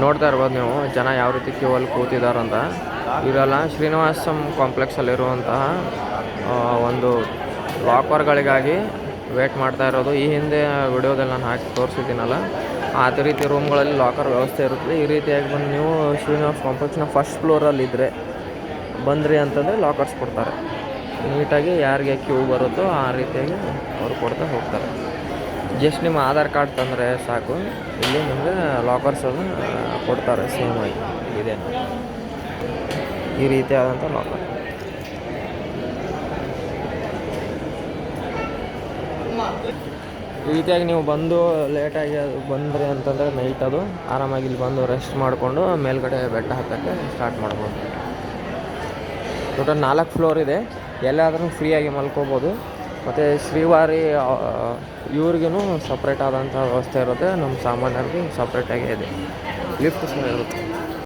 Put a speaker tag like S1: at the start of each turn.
S1: ನೋಡ್ತಾ ಇರ್ಬೋದು ನೀವು ಜನ ಯಾವ ರೀತಿ ಕ್ಯೂ ಅಲ್ಲಿ ಕೂತಿದಾರಂತ. ಇವರೆಲ್ಲ ಶ್ರೀನಿವಾಸಂ ಕಾಂಪ್ಲೆಕ್ಸಲ್ಲಿರುವಂತಹ ಒಂದು ಲಾಕರ್ಗಳಿಗಾಗಿ ವೇಟ್ ಮಾಡ್ತಾ ಇರೋದು. ಈ ಹಿಂದೆ ವಿಡಿಯೋದಲ್ಲಿ ನಾನು ಹಾಕಿ ತೋರಿಸಿದ್ದೀನಲ್ಲ, ಅದೇ ರೀತಿ ರೂಮ್ಗಳಲ್ಲಿ ಲಾಕರ್ ವ್ಯವಸ್ಥೆ ಇರುತ್ತದೆ. ಈ ರೀತಿಯಾಗಿ ಬಂದು ನೀವು ಶ್ರೀನಿವಾಸ ಕಾಂಪ್ಲೆಕ್ಸ್ನ ಫಸ್ಟ್ ಫ್ಲೋರಲ್ಲಿದ್ದರೆ ಬಂದ್ರಿ ಅಂತಂದರೆ ಲಾಕರ್ಸ್ ಕೊಡ್ತಾರೆ. ನೀಟಾಗಿ ಯಾರಿಗೆ ಕ್ಯೂ ಬರುತ್ತೋ ಆ ರೀತಿಯಾಗಿ ಅವರು ಕೊಡ್ತಾ ಹೋಗ್ತಾರೆ. ಜಸ್ಟ್ ನಿಮ್ಮ ಆಧಾರ್ ಕಾರ್ಡ್ ತಂದರೆ ಸಾಕು, ಇಲ್ಲಿ ನಿಮಗೆ ಲಾಕರ್ಸನ್ನು ಕೊಡ್ತಾರೆ. ಸೇಮ್ ಆಗಿ ಇದೆ ಈ ರೀತಿಯಾದಂಥ ಲಾಕರ್. ಈ ರೀತಿಯಾಗಿ ನೀವು ಬಂದು ಲೇಟಾಗಿ ಅದು ಬಂದ್ರಿ ಅಂತಂದರೆ ನೈಟ್ ಅದು ಆರಾಮಾಗಿ ಇಲ್ಲಿ ಬಂದು ರೆಸ್ಟ್ ಮಾಡಿಕೊಂಡು ಮೇಲ್ಗಡೆ ಬೆಟ್ಟ ಹತ್ತಕ್ಕೆ ಸ್ಟಾರ್ಟ್ ಮಾಡ್ಬೋದು. ಟೋಟಲ್ 4 ಫ್ಲೋರ್ ಇದೆ. ಎಲ್ಲಾದ್ರೂ ಫ್ರೀಯಾಗಿ ಮಲ್ಕೋಬೋದು. ಮತ್ತು ಶ್ರೀವಾರಿ ಇವ್ರಿಗೂ ಸಪ್ರೇಟ್ ಆದಂಥ ವ್ಯವಸ್ಥೆ ಇರುತ್ತೆ. ನಮ್ಮ ಸಾಮಾನ್ಯರಿಗೆ ಸಪ್ರೇಟಾಗಿ ಇದೆ. ಲಿಫ್ಟ್ ಸಹ ಇರುತ್ತೆ.